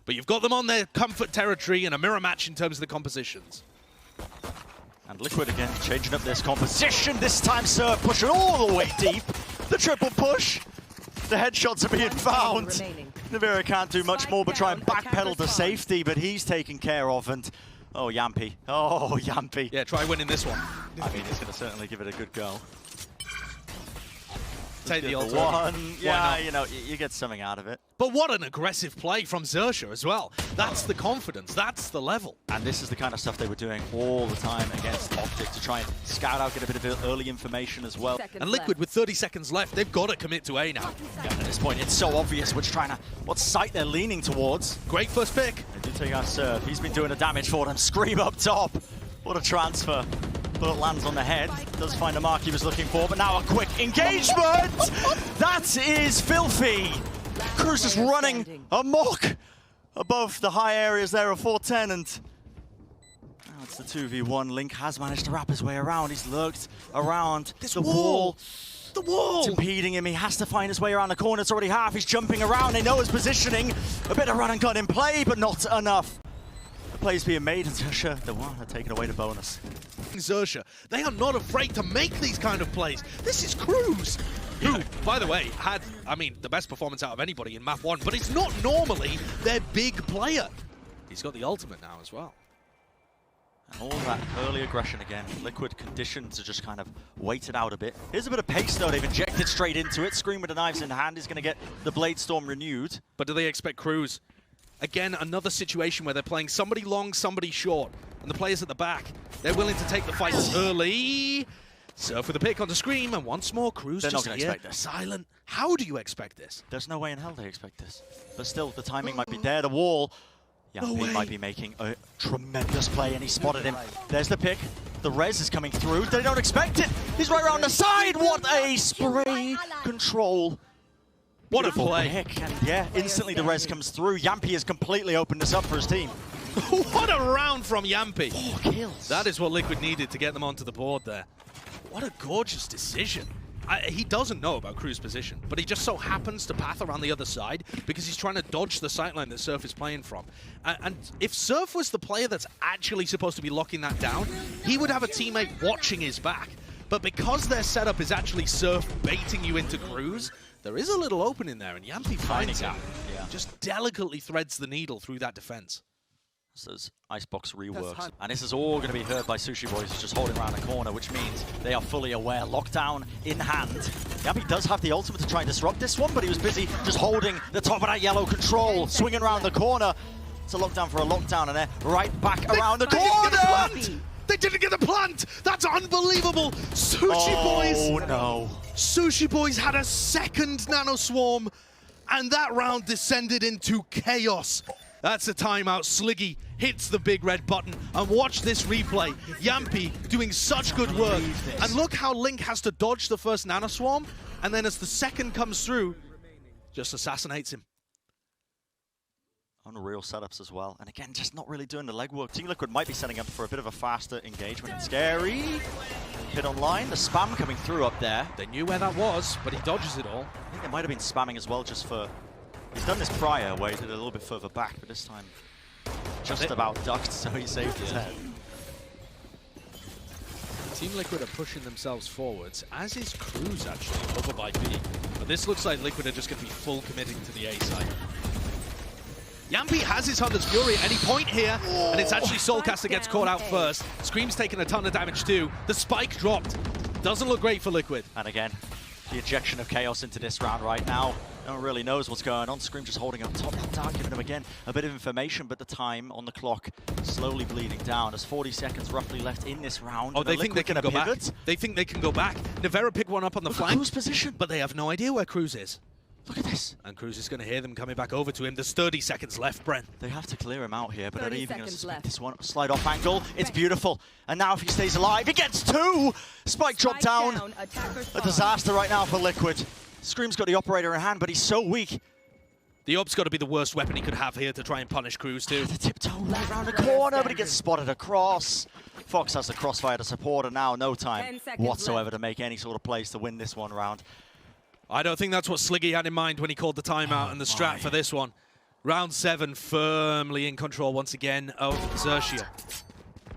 But you've got them on their comfort territory in a mirror match in terms of the compositions. And Liquid again changing up this composition. This time Surf pushing all the way deep. The triple push. The headshots are being found. Navira can't do much more but try and backpedal to safety, but he's taken care of. And oh, Yampy. Oh, Yampy. Yeah, try winning this one. I mean, he's going to certainly give it a good go. Take the ult. One. Yeah, you know, you get something out of it. But what an aggressive play from XERXIA as well. That's the confidence. That's the level. And this is the kind of stuff they were doing all the time against Optic to try and scout out, get a bit of early information as well. And Liquid with 30 seconds left, they've got to commit to A now. Yeah, at this point, it's so obvious what site they're leaning towards. Great first pick. They do take out Surf. He's been doing the damage for them. Scream up top. What a transfer. Bullet lands on the head. Does find the mark he was looking for, but now a quick engagement! That is filthy! Cruz is running amok above the high areas there of 410, and now it's the 2v1. Link has managed to wrap his way around. He's lurked around the wall. The wall! It's impeding him. He has to find his way around the corner. It's already half. He's jumping around. They know his positioning. A bit of run and gun in play, but not enough. The play's being made, and XERXIA, they're taking away the bonus. XERXIA, they are not afraid to make these kind of plays. This is Cruz, who, by the way, had, I mean, the best performance out of anybody in map 1, but it's not normally their big player. He's got the ultimate now as well. And all that early aggression again. Liquid conditioned to just kind of wait it out a bit. Here's a bit of pace though, they've injected straight into it. Scream with the knives in hand is going to get the Blade Storm renewed. But do they expect Cruz? Again, another situation where they're playing somebody long, somebody short. And the players at the back, they're willing to take the fights early. Surf with a pick onto Scream, and once more, Cruz just not gonna expect this. Silent. How do you expect this? There's no way in hell they expect this. But still, the timing might be there. The wall. Yampy might be making a tremendous play, and he spotted him. There's the pick. The res is coming through. They don't expect it. He's right around the side. What a spray control. What a play. And yeah, instantly the res comes through. Yampy has completely opened this up for his team. What a round from Yampy. 4 kills. That is what Liquid needed to get them onto the board there. What a gorgeous decision. He doesn't know about Cruz's position, but he just so happens to path around the other side because he's trying to dodge the sightline that Surf is playing from. And if Surf was the player that's actually supposed to be locking that down, he would have a teammate watching his back. But because their setup is actually Surf baiting you into Cruz, there is a little opening there, and Yampy finds it. Yeah. Just delicately threads the needle through that defense. So those Icebox reworks. And this is all going to be heard by Sushi Boys, who's just holding around the corner, which means they are fully aware. Lockdown in hand. Yampy does have the ultimate to try and disrupt this one, but he was busy just holding the top of that yellow control, swinging around the corner. It's a lockdown for a lockdown, and they're right back around the corner! They didn't get the plant! That's unbelievable! Sushi Boys! Oh no. Sushi Boys had a second Nano Swarm, and that round descended into chaos. That's a timeout. Sliggy hits the big red button, and watch this replay. Yampy doing such good work. And look how Link has to dodge the first Nano Swarm, and then as the second comes through, just assassinates him. Unreal setups as well. And again, just not really doing the legwork. Team Liquid might be setting up for a bit of a faster engagement. It's scary. Hit online. The spam coming through up there. They knew where that was, but he dodges it all. I think they might have been spamming as well just for... He's done this prior where he did it a little bit further back, but this time just about ducked, so he saved his head. Team Liquid are pushing themselves forwards, as is Cruz actually, over by B. But this looks like Liquid are just going to be full committing to the A side. Yampy has his Hunter's Fury at any point here, and it's actually Soulcast that gets caught out first. Scream's taking a ton of damage too. The spike dropped. Doesn't look great for Liquid. And again, the injection of chaos into this round right now. No one really knows what's going on. Scream just holding up top. Dark giving him again a bit of information, but the time on the clock slowly bleeding down. There's 40 seconds roughly left in this round. Oh, they think they can go back. They think they can go back. Navera picked one up on the flank. Cruz position. But they have no idea where Cruz is. Look at this. And Cruz is going to hear them coming back over to him. There's 30 seconds left, Brent. They have to clear him out here, but they're even going to suspect this one. Slide off angle. It's beautiful. And now if he stays alive, he gets two. Spike drop down. A disaster right now for Liquid. Scream's got the operator in hand, but he's so weak. The Op's got to be the worst weapon he could have here to try and punish Cruz too. The tiptoe right around the corner, but he gets spotted across. Fox has the crossfire to support, and now no time whatsoever to make any sort of plays to win this one round. I don't think that's what Sliggy had in mind when he called the timeout and the strat for this one. Round 7 firmly in control once again of XERXIA.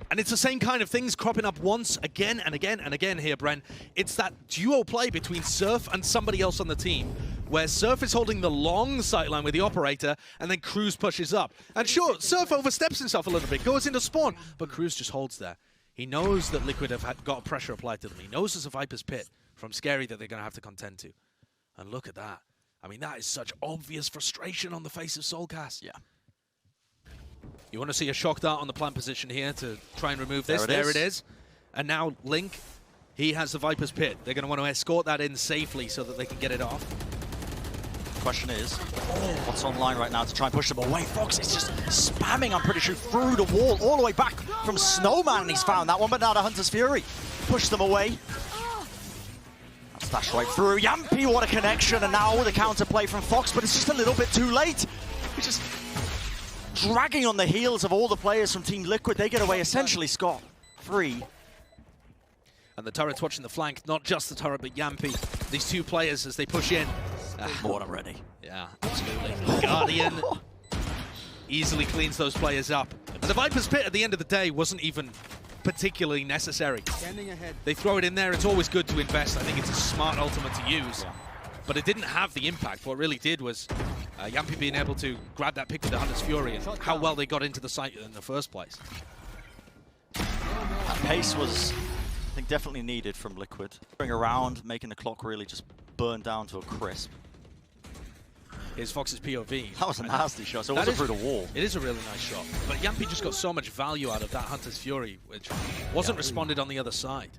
And it's the same kind of things cropping up once again and again and again here, Bren. It's that duo play between Surf and somebody else on the team, where Surf is holding the long sightline with the operator, and then Cruz pushes up. And sure, Surf oversteps himself a little bit, goes into spawn, but Cruz just holds there. He knows that Liquid have got pressure applied to them. He knows there's a Viper's Pit from Scary that they're going to have to contend to. And look at that. I mean, that is such obvious frustration on the face of Soulcast. Yeah. You want to see a shock dart on the plant position here to try and remove this. There it is. And now Link, he has the Viper's Pit. They're going to want to escort that in safely so that they can get it off. Question is, what's online right now to try and push them away? Fox is just spamming, I'm pretty sure, through the wall, all the way back from Snowman, and he's found that one, but now the Hunter's Fury. Push them away. That's dashed right through. Yampy, what a connection, and now the counterplay from Fox, but it's just a little bit too late. He's just dragging on the heels of all the players from Team Liquid. They get away essentially scot-free. And the turret's watching the flank, not just the turret, but Yampy. These two players as they push in. Bored already. Yeah, absolutely. Guardian easily cleans those players up. And the Viper's Pit at the end of the day wasn't even particularly necessary. They throw it in there, it's always good to invest. I think it's a smart ultimate to use. Yeah. But it didn't have the impact. What really did was Yampy being able to grab that pick with the Hunter's Fury and how well they got into the site in the first place. That pace was, I think, definitely needed from Liquid. Going around, making the clock really just burn down to a crisp. Here's Fox's POV. That was a nasty shot, so it wasn't through the wall. It is a really nice shot. But Yampy just got so much value out of that Hunter's Fury, which wasn't responded on the other side.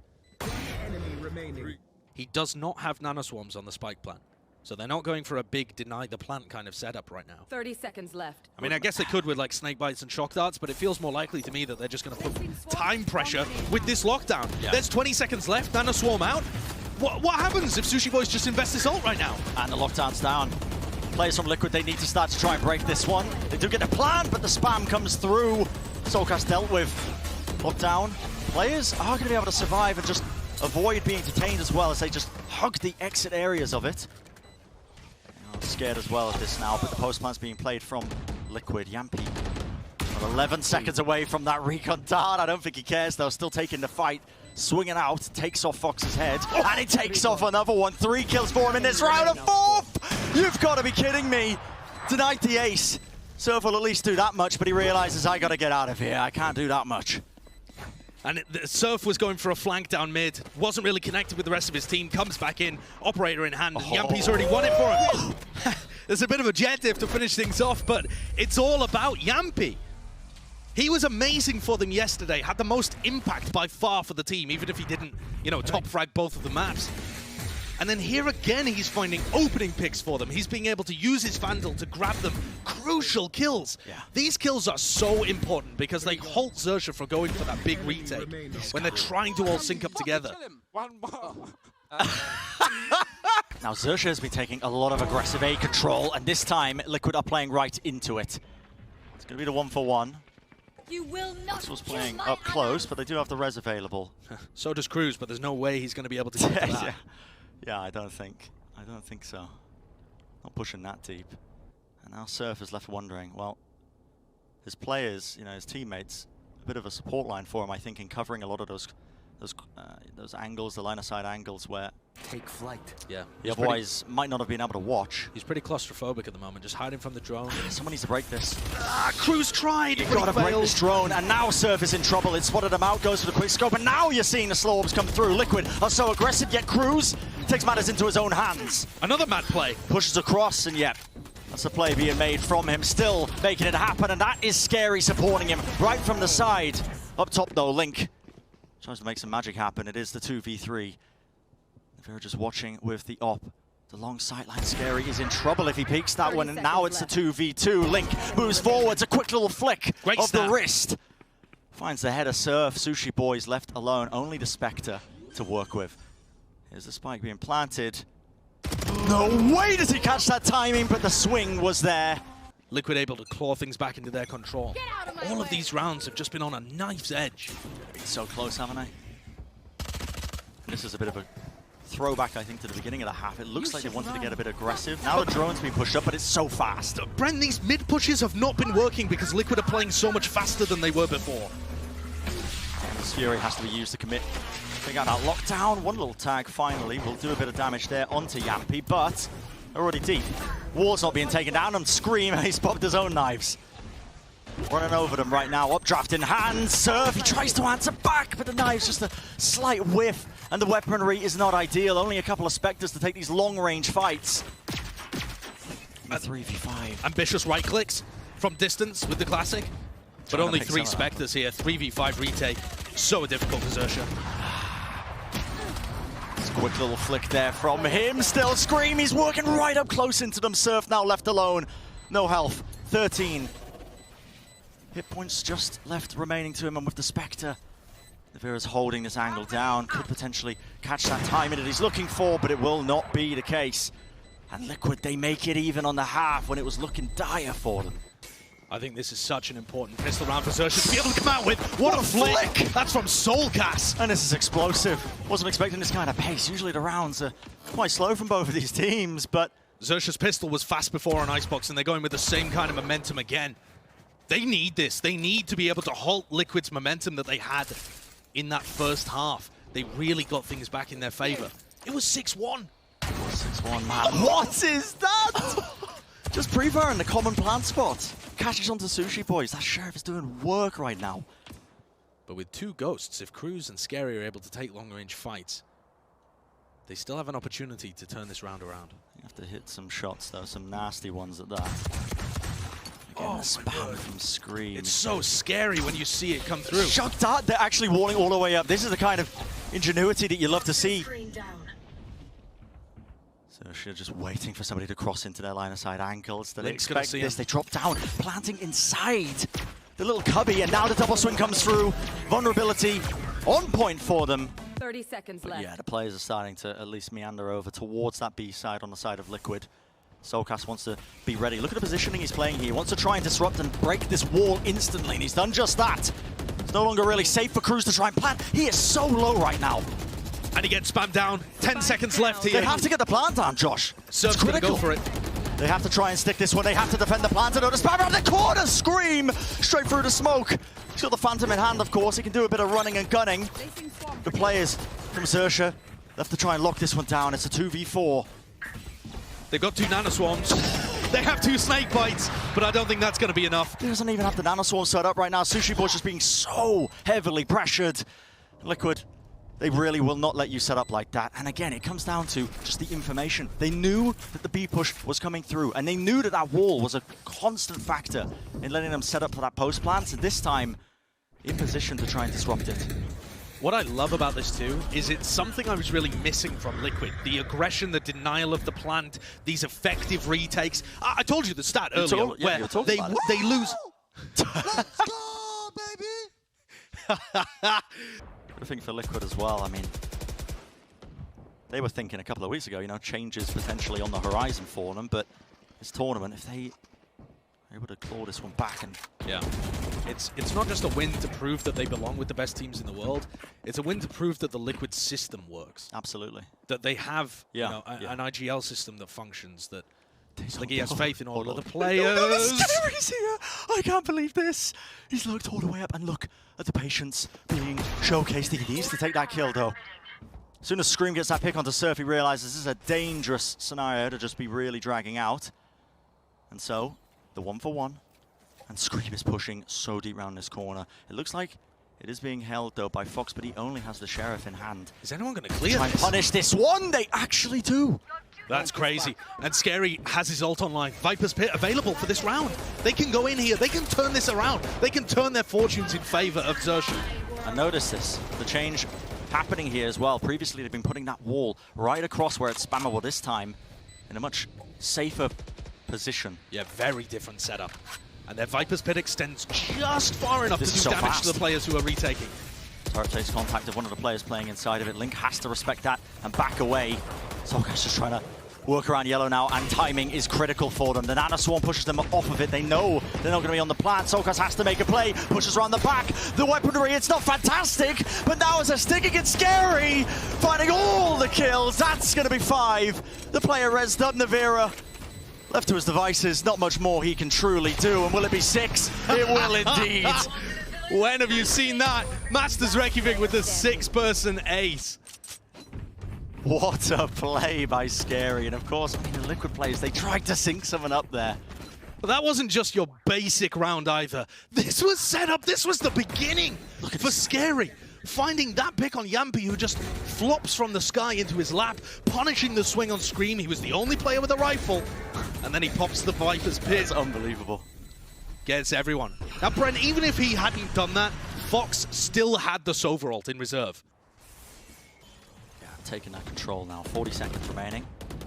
He does not have nanoswarms on the spike plant. So they're not going for a big deny the plant kind of setup right now. 30 seconds left. I mean, I guess they could with like snake bites and shock darts, but it feels more likely to me that they're just going to put time pressure with this lockdown. Yeah. There's 20 seconds left, nanoswarm out. What happens if Sushi Boys just invest this ult right now? And the lockdown's down. Players from Liquid, they need to start to try and break this one. They do get a plan, but the spam comes through. Soulcast dealt with. Lockdown. Players are going to be able to survive and just avoid being detained as well as they just hug the exit areas of it. I'm scared as well of this now, but the post plan's being played from Liquid. Yampy, 11 seconds away from that recon dart. I don't think he cares though, still taking the fight. Swinging out, takes off Fox's head, and he takes off another one. 3 kills for him in this round, of 4th! You've got to be kidding me. Denied the ace. Surf will at least do that much, but he realizes, I got to get out of here. I can't do that much. And Surf was going for a flank down mid, wasn't really connected with the rest of his team, comes back in, operator in hand, and Yampy's already won it for him. There's a bit of a jet diff to finish things off, but it's all about Yampy. He was amazing for them yesterday, had the most impact by far for the team, even if he didn't, you know, top frag both of the maps. And then here again, he's finding opening picks for them. He's being able to use his Vandal to grab them crucial kills. Yeah. These kills are so important because they halt XERXIA from going for that big retake when they're trying to all sync up together. Now XERXIA has been taking a lot of aggressive A control, and this time Liquid are playing right into it. It's going to be the 1-for-1. You will not. This was playing up close, but they do have the res available. So does Cruz, but there's no way he's going to be able to get to that. Yeah, I don't think so. Not pushing that deep. And now Surf is left wondering, well, his players, you know, his teammates, a bit of a support line for him, I think, in covering a lot of those angles, the line of sight angles where take flight. Yeah, he otherwise might not have been able to watch. He's pretty claustrophobic at the moment, just hiding from the drone. Someone needs to break this. Cruz tried. You've got to break this drone, and now Surf is in trouble. It spotted him out, goes for the quick scope, and now you're seeing the slow orbs come through. Liquid are so aggressive, yet Cruz takes matters into his own hands. Another mad play. Pushes across, and yet that's the play being made from him, still making it happen, and that is Scary supporting him right from the side. Up top though, Link tries to make some magic happen. It is the 2v3. If you're just watching with the op, the long sightline, Scary is in trouble if he peeks that one, and now it's the 2v2. Link moves forwards, a quick little flick of the wrist. Finds the header. Surf, Sushi Boys left alone, only the Spectre to work with. Here's the spike being planted. No way does he catch that timing, but the swing was there. Liquid able to claw things back into their control. All of these rounds have just been on a knife's edge. So close, haven't they? And this is a bit of a throwback, I think, to the beginning of the half. It looks like they wanted to get a bit aggressive. Now the drone's being pushed up, but it's so fast. Brent, these mid pushes have not been working because Liquid are playing so much faster than they were before. And this Fury has to be used to commit. Bring out that lockdown. One little tag finally will do a bit of damage there onto Yampy, but they're already deep. Wall's not being taken down, and Scream, he's popped his own knives. Running over them right now, updraft in hand. Surf, he tries to answer back, but the knife's just a slight whiff, and the weaponry is not ideal. Only a couple of Spectres to take these long-range fights. 3v5. Ambitious right clicks from distance with the classic, but only 3 Spectres here. 3v5 retake, so difficult for XERXIA. Quick little flick there from him. Still Scream, he's working right up close into them. Surf now left alone. No health. 13 hit points just left remaining to him, and with the Spectre, Vera's holding this angle down. Could potentially catch that timing that he's looking for, but it will not be the case. And Liquid, they make it even on the half when it was looking dire for them. I think this is such an important pistol round for XERXIA to be able to come out with. What a flick! That's from Soulcast. And this is explosive. Wasn't expecting this kind of pace. Usually the rounds are quite slow from both of these teams, but XERXIA's pistol was fast before on Icebox, and they're going with the same kind of momentum again. They need this. They need to be able to halt Liquid's momentum that they had in that first half. They really got things back in their favor. It was 6-1. 6-1, man. What is that? Just pre-fire in the common plant spot. Catches onto Sushi Boys. That Sheriff is doing work right now. But with 2 Ghosts, if Cruz and Scary are able to take long-range fights, they still have an opportunity to turn this round around. You have to hit some shots, though. Some nasty ones at that. Again, the spam from Scream. It's so scary when you see it come through. Shot dart, they're actually walling all the way up. This is the kind of ingenuity that you love to see. So just waiting for somebody to cross into their line of sight ankles. They expect this. They drop down, planting inside the little cubby, and now the double swing comes through. Vulnerability on point for them. 30 seconds left. Yeah, the players are starting to at least meander over towards that B side on the side of Liquid. Soulcast wants to be ready. Look at the positioning he's playing here. He wants to try and disrupt and break this wall instantly, and he's done just that. It's no longer really safe for Cruz to try and plant. He is so low right now. And he gets spammed down. 10 seconds left here. They have to get the plant down, Josh. Surf's gonna go for it. They have to try and stick this one. They have to defend the plant. And the spam around the corner. Scream straight through the smoke. He's got the Phantom in hand, of course. He can do a bit of running and gunning. The players from XERXIA have to try and lock this one down. It's a 2v4. They've got 2 nanoswarms. They have 2 snake bites, but I don't think that's going to be enough. He doesn't even have the nanoswarm set up right now. Sushi Boy's just being so heavily pressured. Liquid, they really will not let you set up like that. And again, it comes down to just the information. They knew that the B push was coming through, and they knew that that wall was a constant factor in letting them set up for that post plant. So this time, in position to try and disrupt it. What I love about this too is it's something I was really missing from Liquid. The aggression, the denial of the plant, these effective retakes. I told you the stat earlier where they lose. Let's go, baby! I think for Liquid as well, I mean, they were thinking a couple of weeks ago, you know, changes potentially on the horizon for them, but this tournament, if they are able to claw this one back and... Yeah, it's not just a win to prove that they belong with the best teams in the world, it's a win to prove that the Liquid system works. Absolutely. That they have you know, an IGL system that functions, that like he has faith in all of the players. Scary's here! I can't believe this! He's looked all the way up, and look at the patience being showcased. He needs to take that kill, though. As soon as Scream gets that pick onto Surf, he realizes this is a dangerous scenario to just be really dragging out. And so, the 1-for-1. And Scream is pushing so deep around this corner. It looks like it is being held, though, by Fox, but he only has the Sheriff in hand. Is anyone going to clear Try and punish this one? They actually do! That's crazy. And Scary has his ult online. Viper's Pit available for this round. They can go in here. They can turn this around. They can turn their fortunes in favor of XERXIA. And notice this, the change happening here as well. Previously, they've been putting that wall right across where it's spammable. This time, in a much safer position. Yeah, very different setup. And their Viper's Pit extends just far enough to do damage to the players who are retaking. Turret takes contact of one of the players playing inside of it. Link has to respect that and back away. Soulcast just trying to work around yellow now, and timing is critical for them. The Nano Swarm pushes them off of it. They know they're not going to be on the plant. Sokas has to make a play, pushes around the back. The weaponry, it's not fantastic, but now as they're sticking it scary, finding all the kills. That's going to be 5. The player rezzed up Navira. Left to his devices, not much more he can truly do. And will it be 6? It will indeed. When have you seen that? Masters Reykjavík with the 6-person ace. What a play by Scary. And of course, I mean, the Liquid players, they tried to sync someone up there. But that wasn't just your basic round either. This was set up. This was the beginning for Scary. Finding that pick on Yampi, who just flops from the sky into his lap, punishing the swing on Scream. He was the only player with a rifle. And then he pops the Viper's pit. It's unbelievable. Gets everyone. Now, Brent, even if he hadn't done that, Fox still had the Sova ult in reserve. Yeah, taking that control now. 40 seconds remaining.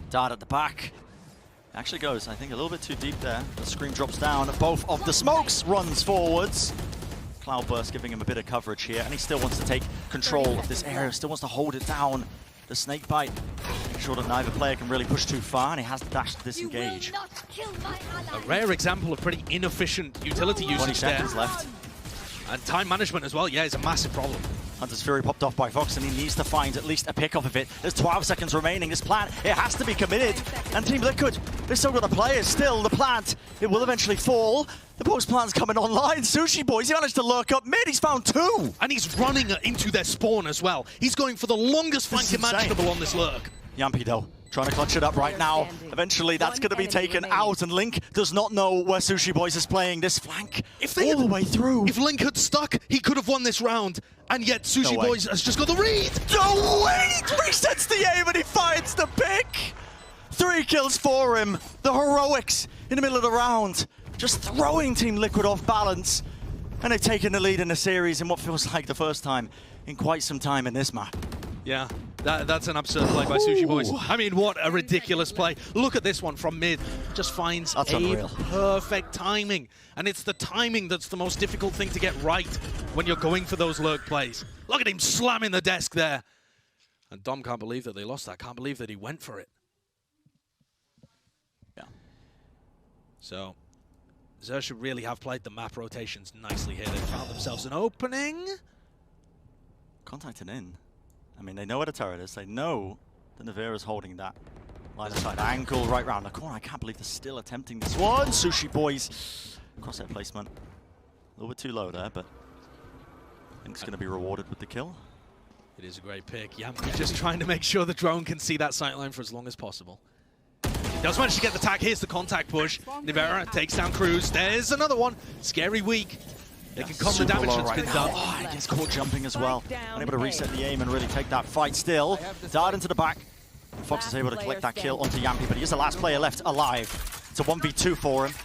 Dart at the back. Actually goes, I think, a little bit too deep there. The Scream drops down. Both of the smokes runs forwards. Cloudburst giving him a bit of coverage here, and he still wants to take control of this area. Still wants to hold it down. The Snakebite, making sure that neither player can really push too far, and he has dashed to disengage. A rare example of pretty inefficient utility usage 20 seconds there. left. And time management as well, yeah, is a massive problem. Hunter's Fury popped off by Fox, and he needs to find at least a pick off of it. There's 12 seconds remaining. This plant, it has to be committed. And Team Liquid, they've still got the players. Still, the plant, it will eventually fall. The post plant's coming online. Sushi Boys, he managed to lurk up mid. He's found 2. And he's running into their spawn as well. He's going for the longest flank imaginable on this lurk. Yampi, though, trying to clutch it up right now. Eventually, that's going to be taken out, and Link does not know where Sushi Boys is playing this flank all the way through. If Link had stuck, he could have won this round, and yet Sushi Boys has just got the read. No way! He resets the aim, and he finds the pick. 3 kills for him. The heroics in the middle of the round, just throwing Team Liquid off balance. And they've taken the lead in the series in what feels like the first time in quite some time in this map. Yeah, that's an absurd play by Sushi Boys. I mean, what a ridiculous play. Look at this one from mid. Just finds perfect timing. And it's the timing that's the most difficult thing to get right when you're going for those lurk plays. Look at him slamming the desk there. And Dom can't believe that they lost that. Can't believe that he went for it. Yeah. So, XERXIA really have played the map rotations nicely here. They found themselves an opening. Contacted in. I mean, they know where the turret is. They know that Navira's holding that line of sight angle right round the corner. I can't believe they're still attempting this one. Sushi Boys. Crosshair placement. A little bit too low there, but Link's going to be rewarded with the kill. It is a great pick. Yampi just trying to make sure the drone can see that sightline for as long as possible. He does manage to get the tag. Here's the contact push. Navira takes down Cruz. There's another one. Scary weak. They can calm the damage that's been done. Oh, and he gets caught jumping as well. Unable to reset the aim and really take that fight still. Dart into the back. And Fox is able to collect that kill onto Yampi, but he is the last player left alive. It's a 1v2 for him.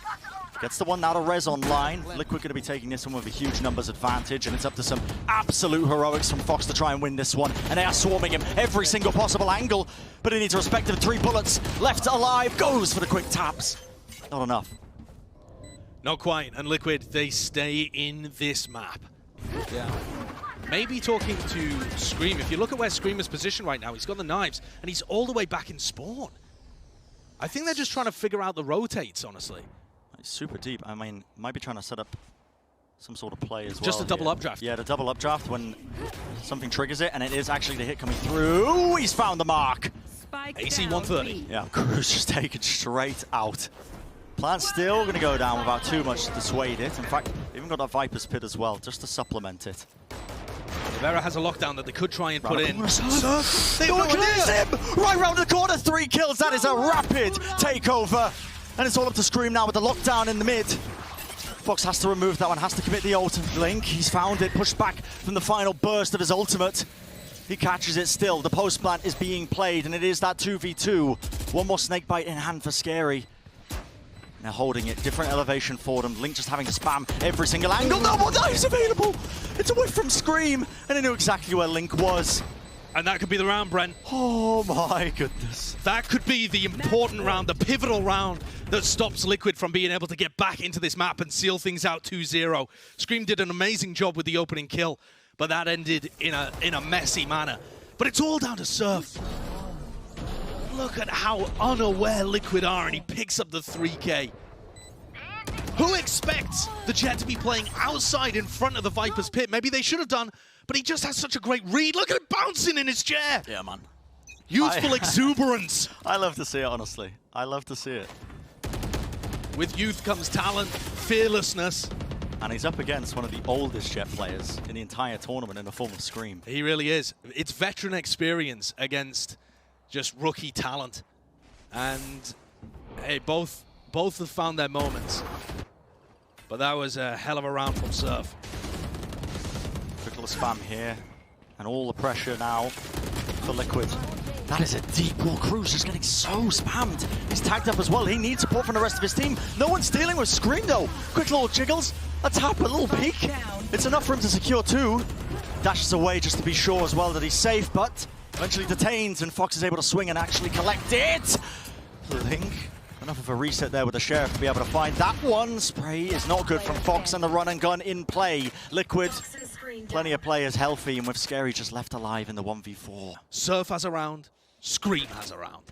Gets the one now to res online. Liquid going to be taking this one with a huge numbers advantage, and it's up to some absolute heroics from Fox to try and win this one. And they are swarming him every single possible angle, but he needs a respective 3 bullets. Left alive, goes for the quick taps. Not enough. Not quite, and Liquid, they stay in this map. Yeah. Maybe talking to Scream. If you look at where Scream is positioned right now, he's got the knives, and he's all the way back in spawn. I think they're just trying to figure out the rotates, honestly. It's super deep. I mean, might be trying to set up some sort of play as well. Just a double updraft. Yeah, the double updraft when something triggers it, and it is actually the hit coming through. He's found the mark. AC 130. Yeah, Cruz just taken straight out. Plant's still going to go down without too much to dissuade it. In fact, they've even got that Viper's Pit as well, just to supplement it. Rivera has a lockdown that they could try and put in. They no him! Right round the corner, 3 kills. That is a rapid takeover. And it's all up to Scream now with the lockdown in the mid. Fox has to remove that one, has to commit the ult. Link, he's found it, pushed back from the final burst of his ultimate. He catches it still. The post plant is being played, and it is that 2v2. One more snakebite in hand for Scary. They're holding it, different elevation for them. Link just having to spam every single angle. No more knives available! It's a whiff from Scream, and they knew exactly where Link was. And that could be the round, Brent. Oh my goodness. That could be the important round, the pivotal round that stops Liquid from being able to get back into this map and seal things out 2-0. Scream did an amazing job with the opening kill, but that ended in a messy manner. But it's all down to Surf. Look at how unaware Liquid are, and he picks up the 3K. Who expects the Jet to be playing outside in front of the Viper's pit? Maybe they should have done, but he just has such a great read. Look at him bouncing in his chair. Yeah, man. Youthful exuberance. I love to see it, honestly. I love to see it. With youth comes talent, fearlessness. And he's up against one of the oldest Jet players in the entire tournament in the form of Scream. He really is. It's veteran experience against just rookie talent. And hey, both have found their moments. But that was a hell of a round from Surf. Quick little spam here. And all the pressure now for Liquid. That is a deep ball. Cruz just getting so spammed. He's tagged up as well. He needs support from the rest of his team. No one's dealing with Scream though. Quick little jiggles. A tap, a little peek. It's enough for him to secure 2. Dashes away just to be sure as well that he's safe, but eventually detains, and Fox is able to swing and actually collect it. Link. Enough of a reset there with the Sheriff to be able to find that one. Spray is not good from Fox, and the run and gun in play. Liquid, plenty of players healthy, and with Scary just left alive in the 1v4. Surf has a round, Scream has a round.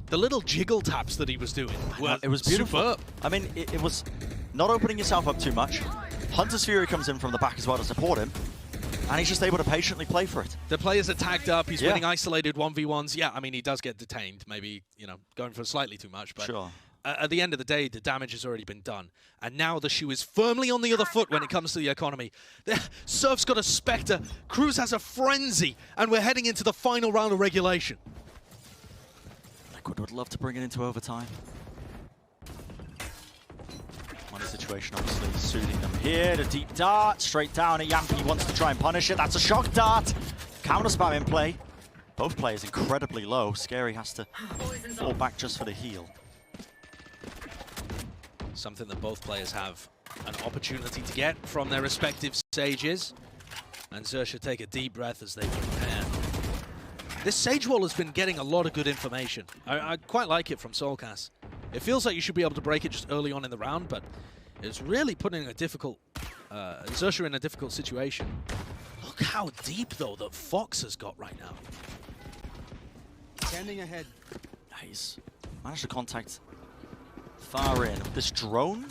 The little jiggle taps that he was doing were it was beautiful. superb. I mean, it was not opening yourself up too much. Hunter's Fury comes in from the back as well to support him, and he's just able to patiently play for it. The players are tagged up, he's winning isolated 1v1s. Yeah, I mean, he does get detained, maybe, you know, going for slightly too much, but sure. At the end of the day, the damage has already been done. And now the shoe is firmly on the other foot when it comes to the economy. Surf's got a Spectre, Cruz has a Frenzy, and we're heading into the final round of regulation. Liquid would love to bring it into overtime. Money situation obviously suiting them here. The deep dart, straight down at Yampi. He wants to try and punish it. That's a shock dart. Counter spam in play. Both players incredibly low. Scary has to fall back just for the heal. Something that both players have an opportunity to get from their respective stages. And XERXIA take a deep breath as they prepare. This Sage Wall has been getting a lot of good information. I quite like it from Soulcast. It feels like you should be able to break it just early on in the round, but it's really putting a difficult XERXIA in a difficult situation. Look how deep, though, that Fox has got right now. Standing ahead. Nice. Managed to contact far in. This drone?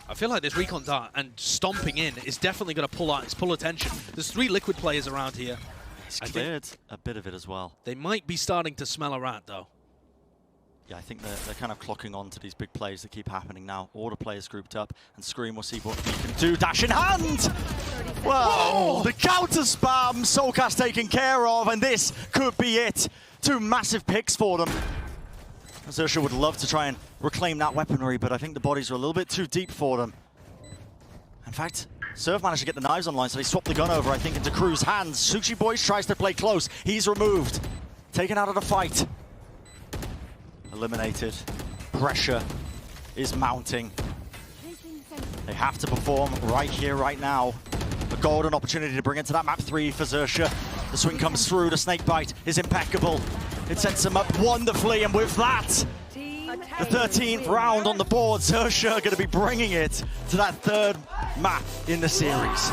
I feel like this recon dart and stomping in is definitely going to pull attention. There's 3 Liquid players around here. He's cleared a bit of it as well. They might be starting to smell a rat, though. Yeah, I think they're kind of clocking on to these big plays that keep happening now. All the players grouped up, and Scream will see what he can do. Dash in hand! Whoa! The counter spam, Soulcast taken care of, and this could be it. 2 massive picks for them. XERXIA would love to try and reclaim that weaponry, but I think the bodies are a little bit too deep for them. In fact, Surf managed to get the knives online, so they swapped the gun over, I think, into Cruz's hands. Sushi Boys tries to play close. He's removed. Taken out of the fight. Eliminated. Pressure is mounting. They have to perform right here, right now. A golden opportunity to bring it to that map 3 for XERXIA. The swing comes through. The snake bite is impeccable. It sets them up wonderfully, and with that, the 13th round on the board, XERXIA are going to be bringing it to that 3rd map in the series.